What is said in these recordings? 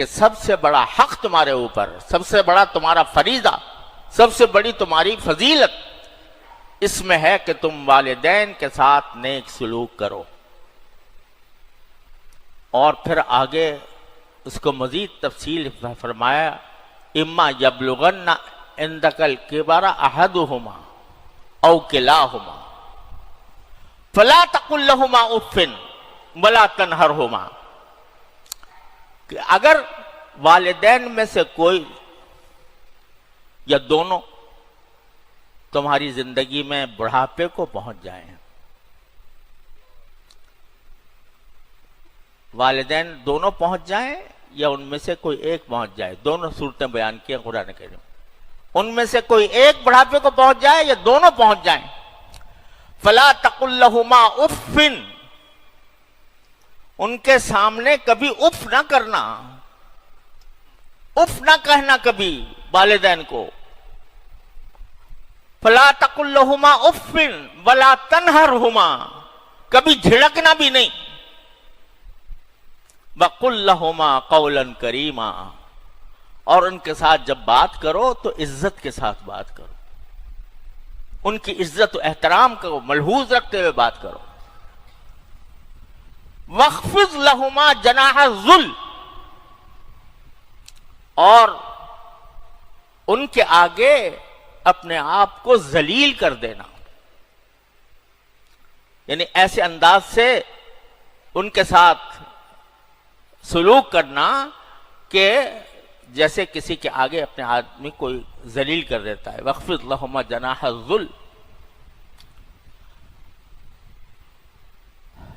کہ سب سے بڑا حق تمہارے اوپر، سب سے بڑا تمہارا فریضہ، سب سے بڑی تمہاری فضیلت اس میں ہے کہ تم والدین کے ساتھ نیک سلوک کرو۔ اور پھر آگے اس کو مزید تفصیل فرمایا، اما یبلغن عندک الکبر احدہما او کلاہما فلا تقل لہما اف ولا تنہرہما، کہ اگر والدین میں سے کوئی یا دونوں تمہاری زندگی میں بڑھاپے کو پہنچ جائیں، والدین دونوں پہنچ جائیں یا ان میں سے کوئی ایک پہنچ جائے، دونوں صورتیں بیان کی ہیں قرآن کریم، ان میں سے کوئی ایک بڑھاپے کو پہنچ جائے یا دونوں پہنچ جائیں، فلا تقل لہما اف، ان کے سامنے کبھی اف نہ کرنا، اف نہ کہنا کبھی والدین کو، فلا تقل لہما اف ولا تنہرہما، کبھی جھڑکنا بھی نہیں، وقل لہما قولا کریما، اور ان کے ساتھ جب بات کرو تو عزت کے ساتھ بات کرو، ان کی عزت و احترام کو ملحوظ رکھتے ہوئے بات کرو، وَاخْفِضْ لَهُمَا جَنَاحَ الذُّلِّ، اور ان کے آگے اپنے آپ کو ذلیل کر دینا، یعنی ایسے انداز سے ان کے ساتھ سلوک کرنا کہ جیسے کسی کے آگے اپنے آدمی کوئی ذلیل کر دیتا ہے۔ وَاخْفِضْ لَهُمَا جَنَاحَ الذُّلِّ،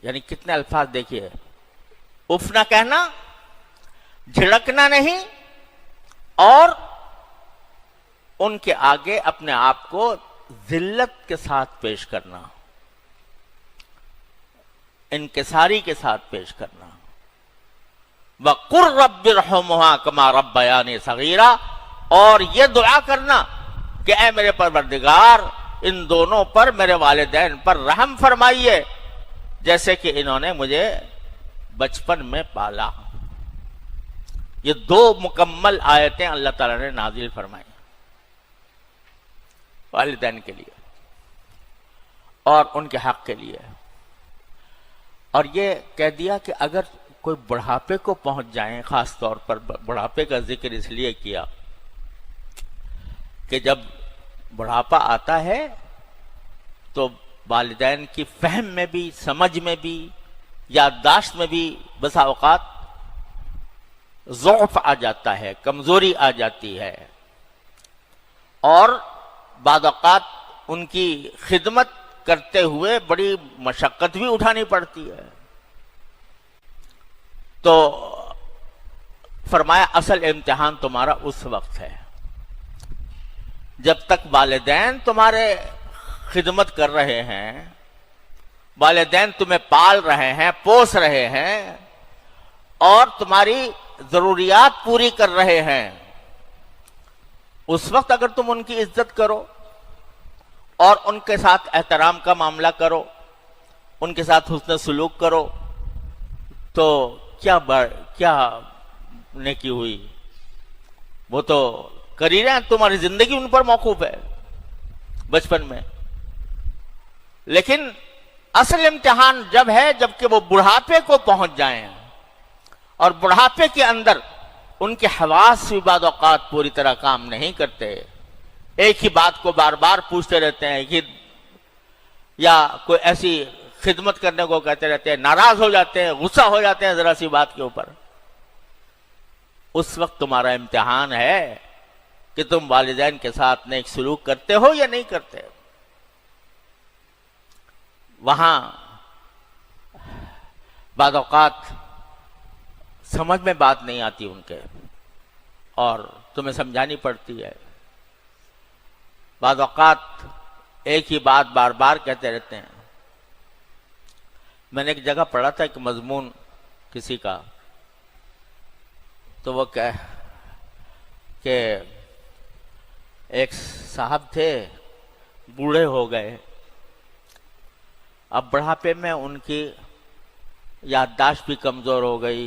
یعنی کتنے الفاظ دیکھیے، اف نہ کہنا، جھڑکنا نہیں، اور ان کے آگے اپنے آپ کو ذلت کے ساتھ پیش کرنا، انکساری کے ساتھ پیش کرنا۔ وَقُلْ رَبِّ ارْحَمْهُمَا كَمَا رَبَّيَانِي صَغِيرًا، اور یہ دعا کرنا کہ اے میرے پروردگار ان دونوں پر، میرے والدین پر رحم فرمائیے جیسے کہ انہوں نے مجھے بچپن میں پالا۔ یہ دو مکمل آیتیں اللہ تعالیٰ نے نازل فرمائی والدین کے لیے اور ان کے حق کے لیے، اور یہ کہہ دیا کہ اگر کوئی بڑھاپے کو پہنچ جائیں، خاص طور پر بڑھاپے کا ذکر اس لیے کیا کہ جب بڑھاپا آتا ہے تو والدین کی فہم میں بھی، سمجھ میں بھی، یادداشت میں بھی بسا اوقات ضعف آ جاتا ہے، کمزوری آ جاتی ہے، اور بعض اوقات ان کی خدمت کرتے ہوئے بڑی مشقت بھی اٹھانی پڑتی ہے۔ تو فرمایا اصل امتحان تمہارا اس وقت ہے جب تک والدین تمہارے خدمت کر رہے ہیں، والدین تمہیں پال رہے ہیں، پوس رہے ہیں، اور تمہاری ضروریات پوری کر رہے ہیں، اس وقت اگر تم ان کی عزت کرو اور ان کے ساتھ احترام کا معاملہ کرو، ان کے ساتھ حسن سلوک کرو، تو کیا نیکی ہوئی؟ وہ تو کر ہی رہے ہیں، تمہاری زندگی ان پر موقوف ہے بچپن میں۔ لیکن اصل امتحان جب ہے جب کہ وہ بڑھاپے کو پہنچ جائیں، اور بڑھاپے کے اندر ان کے حواس بھی بعض اوقات پوری طرح کام نہیں کرتے، ایک ہی بات کو بار بار پوچھتے رہتے ہیں، یا کوئی ایسی خدمت کرنے کو کہتے رہتے ہیں، ناراض ہو جاتے ہیں، غصہ ہو جاتے ہیں ذرا سی بات کے اوپر۔ اس وقت تمہارا امتحان ہے کہ تم والدین کے ساتھ نیک سلوک کرتے ہو یا نہیں کرتے۔ وہاں بعض اوقات سمجھ میں بات نہیں آتی ان کے، اور تمہیں سمجھانی پڑتی ہے۔ بعض اوقات ایک ہی بات بار بار کہتے رہتے ہیں۔ میں نے ایک جگہ پڑھا تھا ایک مضمون کسی کا، تو وہ کہ ایک صاحب تھے، بوڑھے ہو گئے، اب بڑھاپے میں ان کی یادداشت بھی کمزور ہو گئی،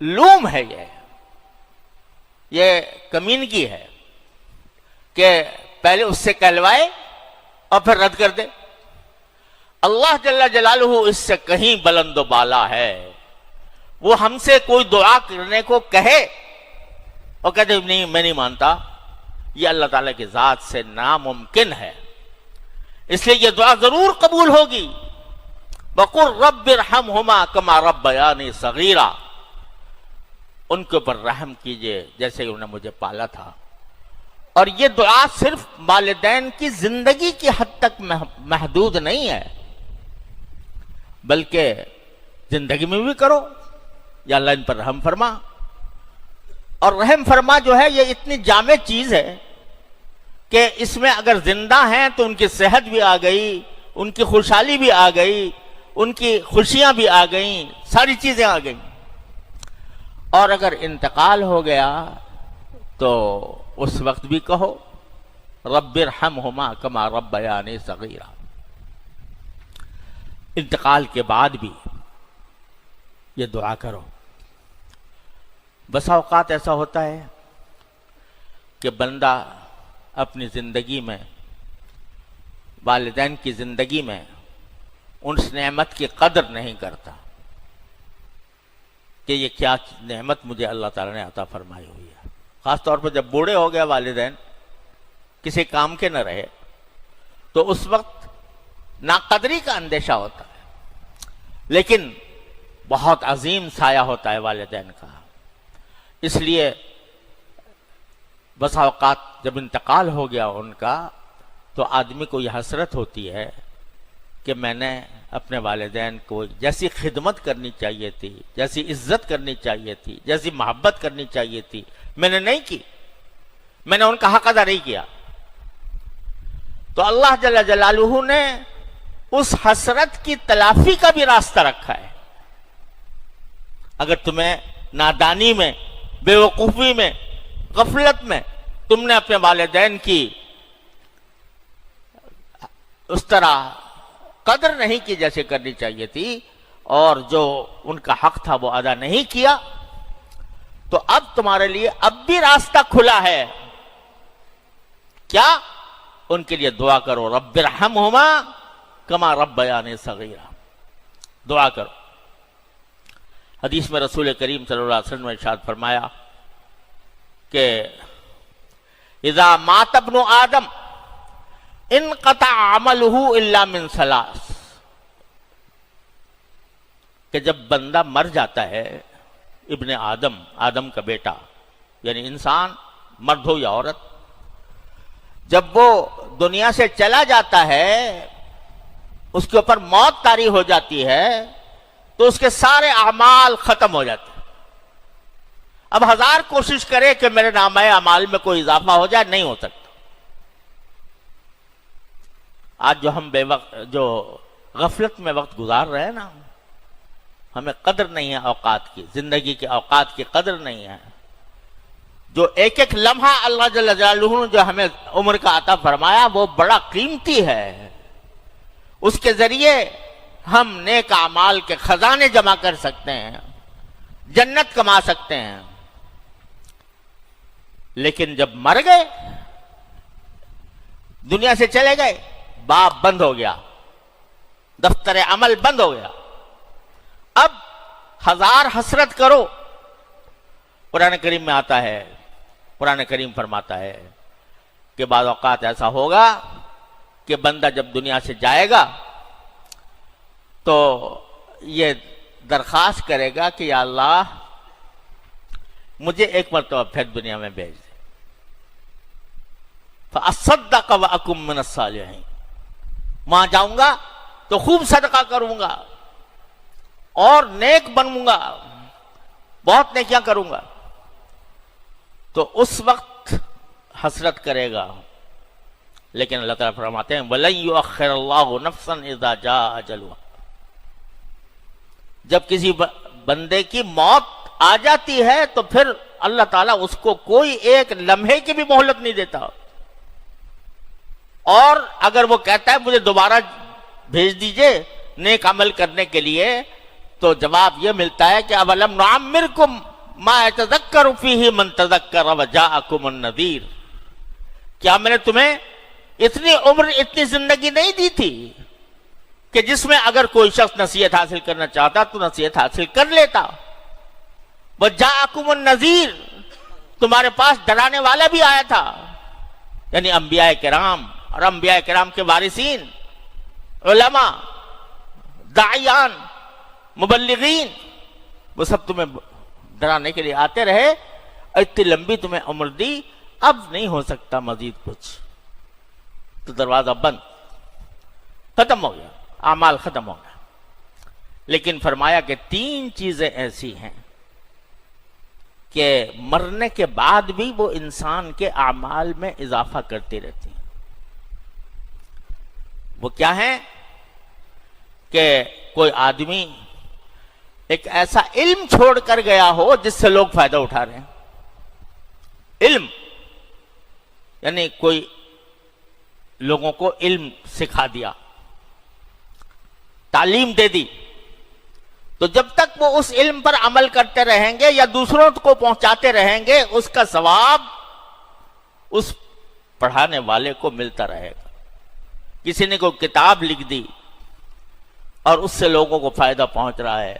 لوم ہے یہ کمینگی ہے کہ پہلے اس سے کہلوائے اور پھر رد کر دے. اللہ جل جلالہ اس سے کہیں بلند و بالا ہے. وہ ہم سے کوئی دعا کرنے کو کہے اور کہتے نہیں میں نہیں مانتا، یہ اللہ تعالیٰ کی ذات سے ناممکن ہے. اس لیے یہ دعا ضرور قبول ہوگی. وَقُلْ رَبِّ ارْحَمْهُمَا كَمَا رَبَّيَانِي صَغِيرًا، ان کے اوپر رحم کیجئے جیسے انہوں نے مجھے پالا تھا. اور یہ دعا صرف والدین کی زندگی کی حد تک محدود نہیں ہے، بلکہ زندگی میں بھی کرو. یا اللہ ان پر رحم فرما. اور رحم فرما جو ہے یہ اتنی جامع چیز ہے کہ اس میں اگر زندہ ہیں تو ان کی صحت بھی آ گئی، ان کی خوشحالی بھی آ گئی، ان کی خوشیاں بھی آ گئیں، ساری چیزیں آ گئیں. اور اگر انتقال ہو گیا تو اس وقت بھی کہو رب ارحمہما کما ربیانی صغیرا. انتقال کے بعد بھی یہ دعا کرو. بسا اوقات ایسا ہوتا ہے کہ بندہ اپنی زندگی میں، والدین کی زندگی میں اس نعمت کی قدر نہیں کرتا کہ یہ کیا نعمت مجھے اللہ تعالیٰ نے عطا فرمائی ہوئی ہے. خاص طور پر جب بوڑھے ہو گیا والدین، کسی کام کے نہ رہے، تو اس وقت ناقدری کا اندیشہ ہوتا ہے. لیکن بہت عظیم سایہ ہوتا ہے والدین کا. اس لیے بسا اوقات جب انتقال ہو گیا ان کا تو آدمی کو یہ حسرت ہوتی ہے کہ میں نے اپنے والدین کو جیسی خدمت کرنی چاہیے تھی، جیسی عزت کرنی چاہیے تھی، جیسی محبت کرنی چاہیے تھی، میں نے نہیں کی. میں نے ان کا حق ادا نہیں کیا. تو اللہ جل جلالہ نے اس حسرت کی تلافی کا بھی راستہ رکھا ہے. اگر تمہیں نادانی میں، بے وقوفی میں، غفلت میں تم نے اپنے والدین کی اس طرح قدر نہیں کی جیسے کرنی چاہیے تھی، اور جو ان کا حق تھا وہ ادا نہیں کیا، تو اب تمہارے لیے اب بھی راستہ کھلا ہے. کیا؟ ان کے لیے دعا کرو رب ارحمہما کما ربیانی صغیرا. دعا کرو. حدیث میں رسول کریم صلی اللہ علیہ وسلم نے ارشاد فرمایا کہ اذا مات ابن آدم انقطع عملہ الا من ثلاث، کہ جب بندہ مر جاتا ہے، ابن آدم، آدم کا بیٹا یعنی انسان، مرد ہو یا عورت، جب وہ دنیا سے چلا جاتا ہے، اس کے اوپر موت طاری ہو جاتی ہے، تو اس کے سارے اعمال ختم ہو جاتے ہیں. اب ہزار کوشش کرے کہ میرے نامہ اعمال میں کوئی اضافہ ہو جائے، نہیں ہو سکتا. آج جو ہم جو غفلت میں وقت گزار رہے ہیں نا، ہمیں قدر نہیں ہے اوقات کی، زندگی کے اوقات کی قدر نہیں ہے. جو ایک ایک لمحہ اللہ جل جلالہ نے جو ہمیں عمر کا عطا فرمایا وہ بڑا قیمتی ہے. اس کے ذریعے ہم نیک اعمال کے خزانے جمع کر سکتے ہیں، جنت کما سکتے ہیں. لیکن جب مر گئے، دنیا سے چلے گئے، باب بند ہو گیا، دفتر عمل بند ہو گیا. اب ہزار حسرت کرو. قرآن کریم میں آتا ہے، قرآن کریم فرماتا ہے کہ بعض اوقات ایسا ہوگا کہ بندہ جب دنیا سے جائے گا تو یہ درخواست کرے گا کہ یا اللہ مجھے ایک مرتبہ پھر دنیا میں بھیج دے. فَأَصَّدَّقَ وَأَكُن مِّنَ الصَّالِحِينَ، وہاں جاؤں گا تو خوب صدقہ کروں گا اور نیک بنوں گا، بہت نیکیاں کروں گا. تو اس وقت حسرت کرے گا. لیکن اللہ تعالیٰ فرماتے ہیں وَلَن يُؤَخِّرَ اللَّهُ نَفْسًا إِذَا جَاءَ أَجَلُهَا. جب کسی بندے کی موت آ جاتی ہے تو پھر اللہ تعالیٰ اس کو کوئی ایک لمحے کی بھی مہلت نہیں دیتا. اور اگر وہ کہتا ہے مجھے دوبارہ بھیج دیجئے نیک عمل کرنے کے لیے، تو جواب یہ ملتا ہے کہ اولم نعمرکم ما یتذکر فیہ من تذکر وجاءکم النذیر، کیا میں نے تمہیں اتنی عمر اتنی زندگی نہیں دی تھی کہ جس میں اگر کوئی شخص نصیحت حاصل کرنا چاہتا تو نصیحت حاصل کر لیتا؟ وجاءکم النذیر، تمہارے پاس ڈرانے والا بھی آیا تھا، یعنی انبیاء کرام اور انبیاء کرام کے وارثین، علماء، داعیان، مبلغین، وہ سب تمہیں ڈرانے کے لیے آتے رہے، اور اتنی لمبی تمہیں عمر دی، اب نہیں ہو سکتا مزید کچھ، تو دروازہ بند، ختم ہو گیا، اعمال ختم ہو گیا۔ لیکن فرمایا کہ 3 چیزیں ایسی ہیں کہ مرنے کے بعد بھی وہ انسان کے اعمال میں اضافہ کرتی رہتی ہیں۔ وہ کیا ہیں؟ کہ کوئی آدمی ایک ایسا علم چھوڑ کر گیا ہو جس سے لوگ فائدہ اٹھا رہے ہیں۔ علم یعنی کوئی لوگوں کو علم سکھا دیا، تعلیم دے دی، تو جب تک وہ اس علم پر عمل کرتے رہیں گے یا دوسروں کو پہنچاتے رہیں گے، اس کا ثواب اس پڑھانے والے کو ملتا رہے گا۔ کسی نے کوئی کتاب لکھ دی اور اس سے لوگوں کو فائدہ پہنچ رہا ہے،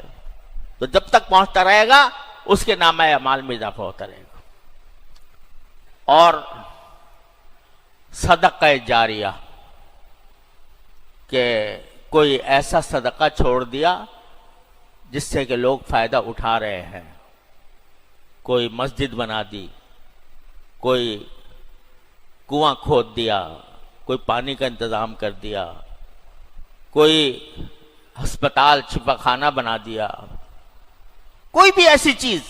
تو جب تک پہنچتا رہے گا اس کے نامہ اعمال میں اضافہ ہوتا رہے گا۔ اور صدقہ جاریہ، کہ کوئی ایسا صدقہ چھوڑ دیا جس سے کہ لوگ فائدہ اٹھا رہے ہیں، کوئی مسجد بنا دی، کوئی کنواں کھود دیا، کوئی پانی کا انتظام کر دیا، کوئی ہسپتال چھپا خانہ بنا دیا، کوئی بھی ایسی چیز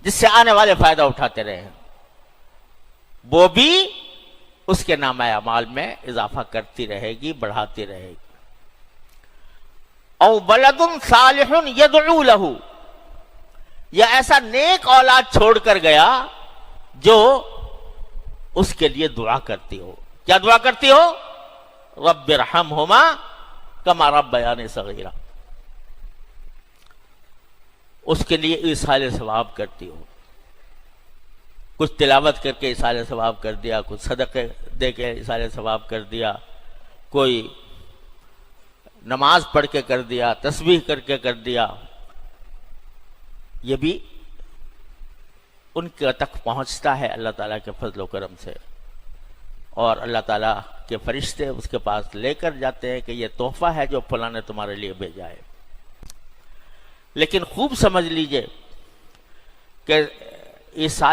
جس سے آنے والے فائدہ اٹھاتے رہے، وہ بھی اس کے نامہ اعمال میں اضافہ کرتی رہے گی، بڑھاتی رہے گی۔ او ولد صالح یدعو لہ، یا ایسا نیک اولاد چھوڑ کر گیا جو اس کے لیے دعا کرتی ہو۔ کیا دعا کرتی ہو؟ رب ارحمہما کما ربیانی صغیرا، اس کے لیے ایصال ثواب کرتی ہو، کچھ تلاوت کر کے ایصال ثواب کر دیا، کچھ صدقے دے کے ایصال ثواب کر دیا، کوئی نماز پڑھ کے کر دیا، تسبیح کر کے کر دیا، یہ بھی ان کے تک پہنچتا ہے اللہ تعالیٰ کے فضل و کرم سے، اور اللہ تعالیٰ کے فرشتے اس کے پاس لے کر جاتے ہیں کہ یہ تحفہ ہے جو فلاں نے تمہارے لیے بھیجا ہے۔ لیکن خوب سمجھ لیجئے کہ ایصال